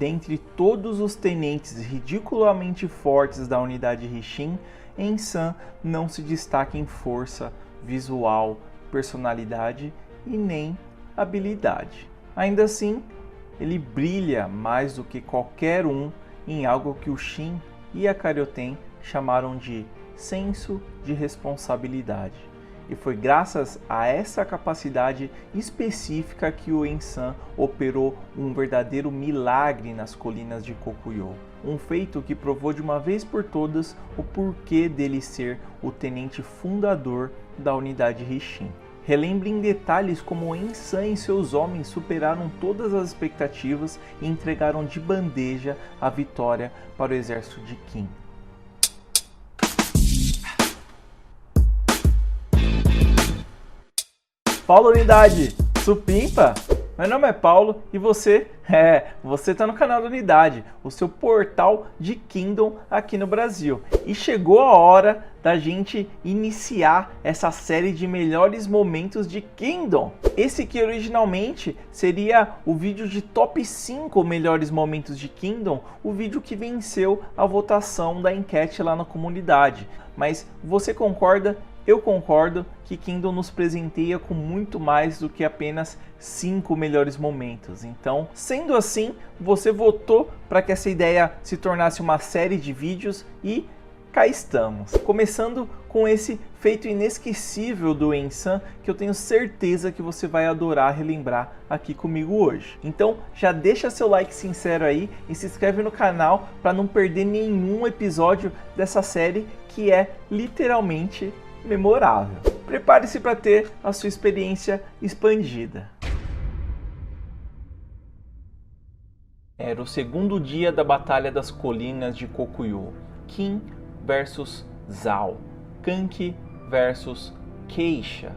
dentre todos os tenentes ridiculamente fortes da unidade Rixin, Ensan não se destaca em força, visual, personalidade e nem habilidade. Ainda assim, ele brilha mais do que qualquer um em algo que o Shin e a Karyoten chamaram de senso de responsabilidade. E foi graças a essa capacidade específica que o Ensan operou um verdadeiro milagre nas colinas de Kokuyo. Um feito que provou de uma vez por todas o porquê dele ser o tenente fundador da unidade Rixin. Relembre em detalhes como Ensan e seus homens superaram todas as expectativas e entregaram de bandeja a vitória para o exército de Qin. Fala, unidade! Supimpa? Meu nome é Paulo e você? Você tá no canal da Unidade, o seu portal de Kingdom aqui no Brasil. E chegou a hora da gente iniciar essa série de melhores momentos de Kingdom. Esse que originalmente seria o vídeo de top 5 melhores momentos de Kingdom, o vídeo que venceu a votação da enquete lá na comunidade. Mas você concorda? Eu concordo que Kingdom nos presenteia com muito mais do que apenas 5 melhores momentos. Então, sendo assim, você votou para que essa ideia se tornasse uma série de vídeos e cá estamos. Começando com esse feito inesquecível do Ensan, que eu tenho certeza que você vai adorar relembrar aqui comigo hoje. Então, já deixa seu like sincero aí e se inscreve no canal para não perder nenhum episódio dessa série que é literalmente memorável. Prepare-se para ter a sua experiência expandida. Era o segundo dia da Batalha das Colinas de Kokuyo. Qin versus Zhao. Kanki versus Keisha.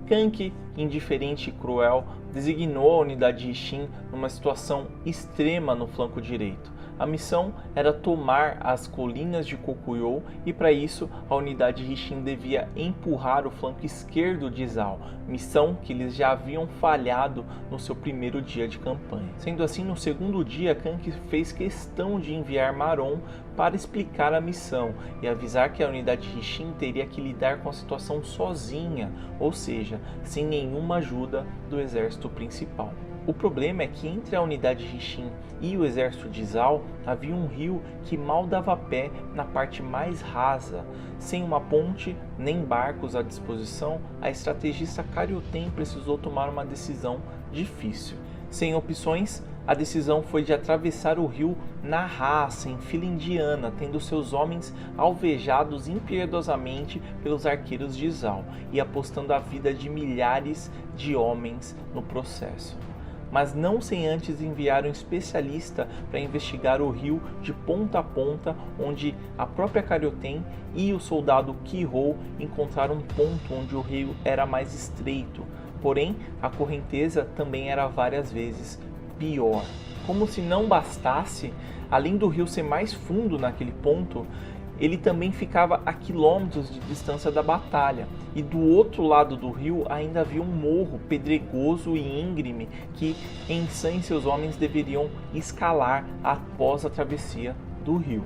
Kanki, indiferente e cruel, designou a unidade Rixin numa situação extrema no flanco direito. A missão era tomar as colinas de Kokuyo e para isso a unidade Rixin devia empurrar o flanco esquerdo de Zhao, missão que eles já haviam falhado no seu primeiro dia de campanha. Sendo assim, no segundo dia, Kanki fez questão de enviar Maron para explicar a missão e avisar que a unidade Rixin teria que lidar com a situação sozinha, ou seja, sem nenhuma ajuda do exército principal. O problema é que entre a unidade Rixin e o exército de Zhao havia um rio que mal dava pé na parte mais rasa. Sem uma ponte nem barcos à disposição, a estrategista Karyoten precisou tomar uma decisão difícil. Sem opções, a decisão foi de atravessar o rio na raça, em fila indiana, tendo seus homens alvejados impiedosamente pelos arqueiros de Zhao e apostando a vida de milhares de homens no processo. Mas não sem antes enviar um especialista para investigar o rio de ponta a ponta, onde a própria Karyoten e o soldado Kihou encontraram um ponto onde o rio era mais estreito, porém a correnteza também era várias vezes pior. Como se não bastasse, além do rio ser mais fundo naquele ponto, ele também ficava a quilômetros de distância da batalha, e do outro lado do rio ainda havia um morro pedregoso e íngreme que Ensan e seus homens deveriam escalar após a travessia do rio.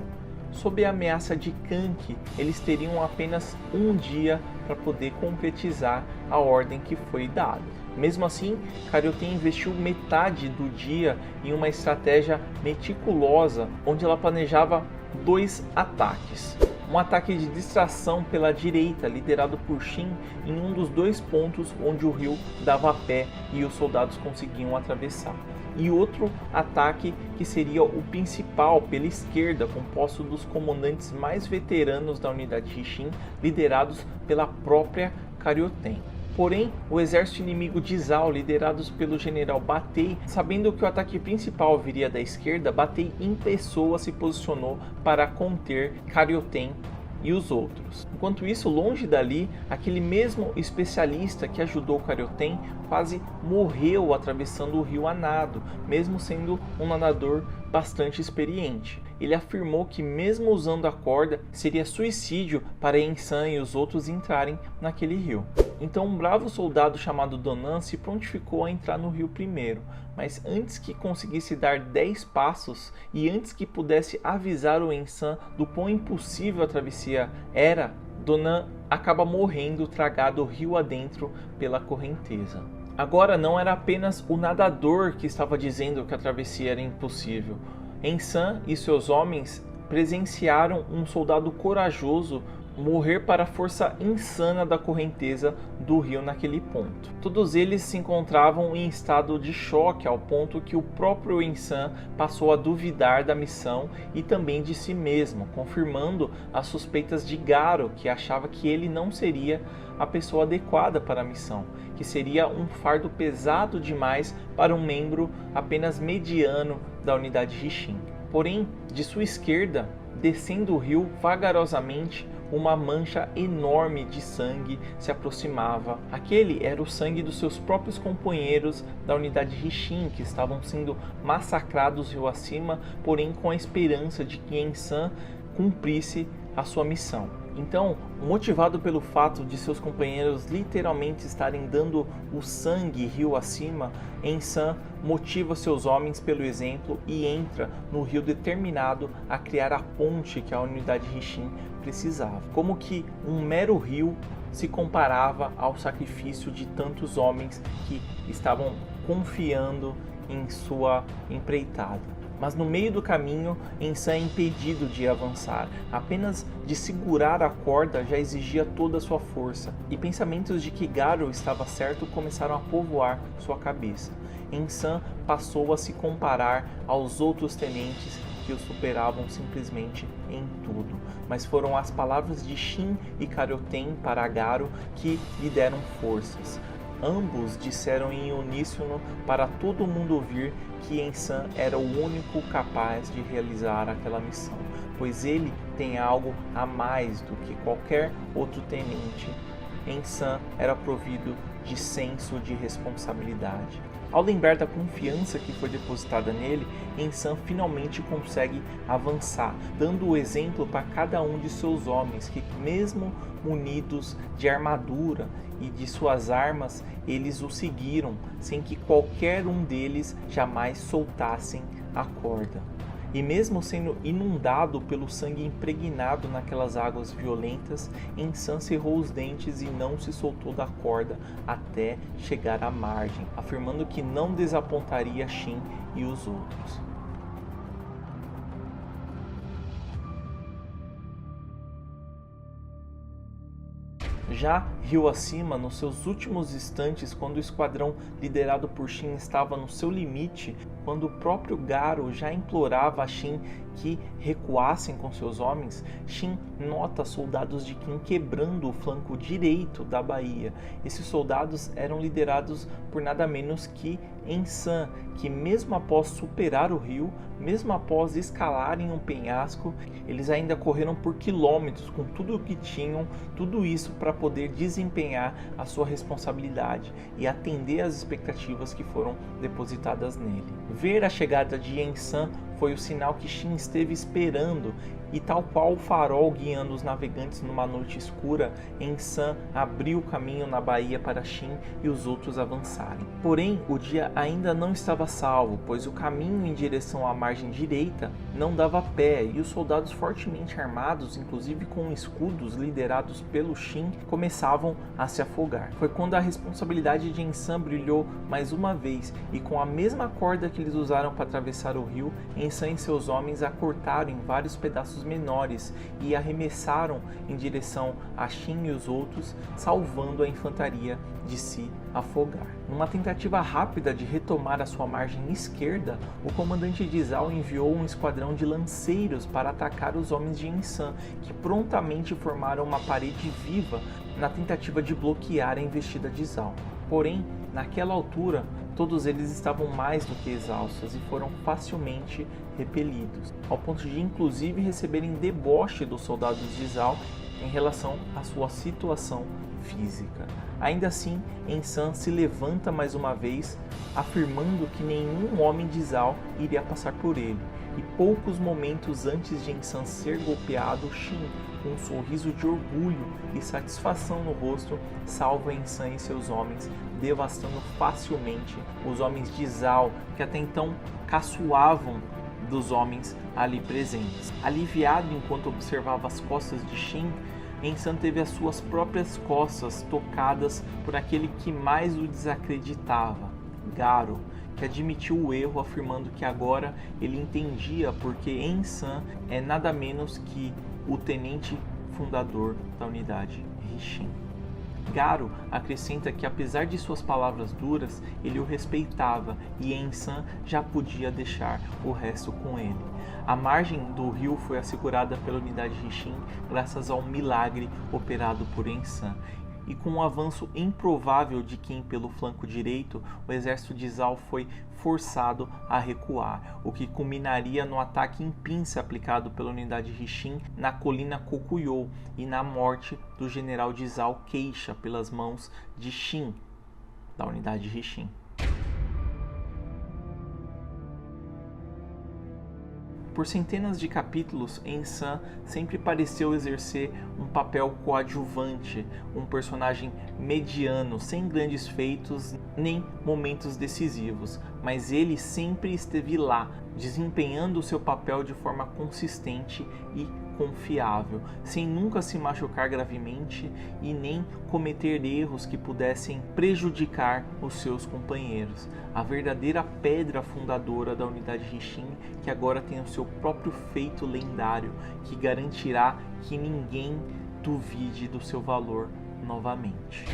Sob a ameaça de Kanki, eles teriam apenas um dia para poder concretizar a ordem que foi dada. Mesmo assim, Karyoten investiu metade do dia em uma estratégia meticulosa, onde ela planejava 2 ataques. Um ataque de distração pela direita, liderado por Shin, em um dos 2 pontos onde o rio dava pé e os soldados conseguiam atravessar. E outro ataque que seria o principal pela esquerda, composto dos comandantes mais veteranos da unidade Rixin, liderados pela própria Karyoten. Porém, o exército inimigo de Zhao, liderados pelo general Batei, sabendo que o ataque principal viria da esquerda, Batei em pessoa se posicionou para conter Karyoten e os outros. Enquanto isso, longe dali, aquele mesmo especialista que ajudou Karyoten quase morreu atravessando o rio a nado, mesmo sendo um nadador bastante experiente. Ele afirmou que mesmo usando a corda, seria suicídio para Ensan e os outros entrarem naquele rio. Então um bravo soldado chamado Donan se prontificou a entrar no rio primeiro, mas antes que conseguisse dar 10 passos e antes que pudesse avisar o Ensan do quão impossível a travessia era, Donan acaba morrendo tragado rio adentro pela correnteza. Agora não era apenas o nadador que estava dizendo que a travessia era impossível. Ensan e seus homens presenciaram um soldado corajoso morrer para a força insana da correnteza do rio naquele ponto. Todos eles se encontravam em estado de choque ao ponto que o próprio Ensan passou a duvidar da missão e também de si mesmo, confirmando as suspeitas de Garo, que achava que ele não seria a pessoa adequada para a missão, que seria um fardo pesado demais para um membro apenas mediano da unidade Rixin. Porém, de sua esquerda, descendo o rio vagarosamente, uma mancha enorme de sangue se aproximava. Aquele era o sangue dos seus próprios companheiros da unidade Rixin, que estavam sendo massacrados rio acima, porém com a esperança de que Ensan cumprisse a sua missão. Então, motivado pelo fato de seus companheiros literalmente estarem dando o sangue rio acima, Ensan motiva seus homens pelo exemplo e entra no rio determinado a criar a ponte que a unidade Rixin precisava. Como que um mero rio se comparava ao sacrifício de tantos homens que estavam confiando em sua empreitada. Mas no meio do caminho, Ensan é impedido de avançar. Apenas de segurar a corda já exigia toda a sua força, e pensamentos de que Garo estava certo começaram a povoar sua cabeça. Ensan passou a se comparar aos outros tenentes que o superavam simplesmente em tudo. Mas foram as palavras de Shin e Karoten para Garo que lhe deram forças. Ambos disseram em uníssono para todo mundo ouvir que Ensan era o único capaz de realizar aquela missão, pois ele tem algo a mais do que qualquer outro tenente. Ensan era provido de senso de responsabilidade. Ao lembrar da confiança que foi depositada nele, Ensan finalmente consegue avançar, dando o exemplo para cada um de seus homens que, mesmo munidos de armadura e de suas armas, eles o seguiram, sem que qualquer um deles jamais soltassem a corda. E mesmo sendo inundado pelo sangue impregnado naquelas águas violentas, Ensan cerrou os dentes e não se soltou da corda até chegar à margem, afirmando que não desapontaria Shin e os outros. Já rio acima, nos seus últimos instantes, quando o esquadrão liderado por Shin estava no seu limite, quando o próprio Garo já implorava a Shin que recuassem com seus homens, Shin nota soldados de Qin quebrando o flanco direito da baía. Esses soldados eram liderados por nada menos que Ensan, que mesmo após superar o rio, mesmo após escalarem um penhasco, eles ainda correram por quilômetros com tudo o que tinham, tudo isso para poder desempenhar a sua responsabilidade e atender às expectativas que foram depositadas nele. Ver a chegada de Ensan foi o sinal que Shin esteve esperando, e tal qual o farol guiando os navegantes numa noite escura, Ensan abriu o caminho na baía para Shin e os outros avançarem. Porém, o dia ainda não estava salvo, pois o caminho em direção à margem direita não dava pé e os soldados fortemente armados, inclusive com escudos liderados pelo Shin, começavam a se afogar. Foi quando a responsabilidade de Ensan brilhou mais uma vez, e com a mesma corda que eles usaram para atravessar o rio, Ensan e seus homens a cortaram em vários pedaços menores e arremessaram em direção a Shin e os outros, salvando a infantaria de se afogar. Numa tentativa rápida de retomar a sua margem esquerda, o comandante de Zal enviou um esquadrão de lanceiros para atacar os homens de Ensan, que prontamente formaram uma parede viva na tentativa de bloquear a investida de Zal. Porém, naquela altura, todos eles estavam mais do que exaustos e foram facilmente repelidos, ao ponto de inclusive receberem deboche dos soldados de Zal em relação à sua situação física. Ainda assim, Ensan se levanta mais uma vez, afirmando que nenhum homem de Zhao iria passar por ele. E poucos momentos antes de Ensan ser golpeado, Xin, com um sorriso de orgulho e satisfação no rosto, salva Ensan e seus homens, devastando facilmente os homens de Zhao, que até então caçoavam dos homens ali presentes. Aliviado enquanto observava as costas de Xin, Ensan teve as suas próprias costas tocadas por aquele que mais o desacreditava, Garo, que admitiu o erro, afirmando que agora ele entendia porque Ensan é nada menos que o tenente fundador da unidade Rixin. Garo acrescenta que, apesar de suas palavras duras, ele o respeitava e Ensan já podia deixar o resto com ele. A margem do rio foi assegurada pela unidade Rixin graças ao milagre operado por Ensan. E com um avanço improvável de Qin pelo flanco direito, o exército de Zhao foi forçado a recuar, o que culminaria no ataque em pinça aplicado pela unidade Rixin na colina Kokuyou e na morte do general de Zhao Keisha pelas mãos de Xin, da unidade Rixin. Por centenas de capítulos, Ensan sempre pareceu exercer um papel coadjuvante, um personagem mediano, sem grandes feitos nem momentos decisivos, mas ele sempre esteve lá, desempenhando o seu papel de forma consistente e confiável, sem nunca se machucar gravemente e nem cometer erros que pudessem prejudicar os seus companheiros. A verdadeira pedra fundadora da unidade Rixin, que agora tem o seu próprio feito lendário, que garantirá que ninguém duvide do seu valor novamente.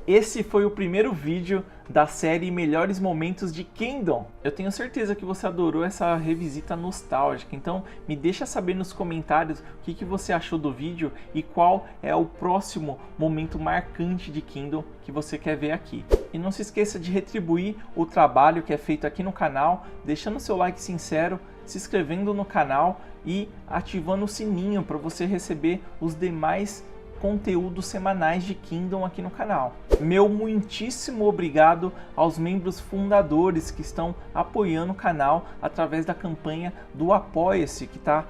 Esse foi o primeiro vídeo da série Melhores Momentos de Kingdom. Eu tenho certeza que você adorou essa revisita nostálgica, então me deixa saber nos comentários o que você achou do vídeo e qual é o próximo momento marcante de Kingdom que você quer ver aqui. E não se esqueça de retribuir o trabalho que é feito aqui no canal, deixando seu like sincero, se inscrevendo no canal e ativando o sininho para você receber os demais conteúdos semanais de Kingdom aqui no canal. Meu muitíssimo obrigado aos membros fundadores que estão apoiando o canal através da campanha do Apoia-se, que está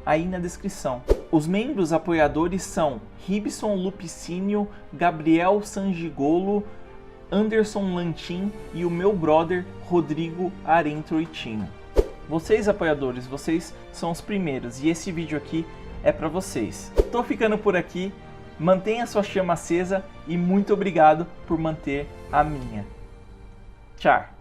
aí na descrição. Os membros apoiadores são Ribson Lupicínio, Gabriel Sangigolo, Anderson Lantin e o meu brother Rodrigo Arentroitino. Vocês apoiadores, vocês são os primeiros e esse vídeo aqui é para vocês. Tô ficando por aqui. Mantenha sua chama acesa e muito obrigado por manter a minha. Tchau!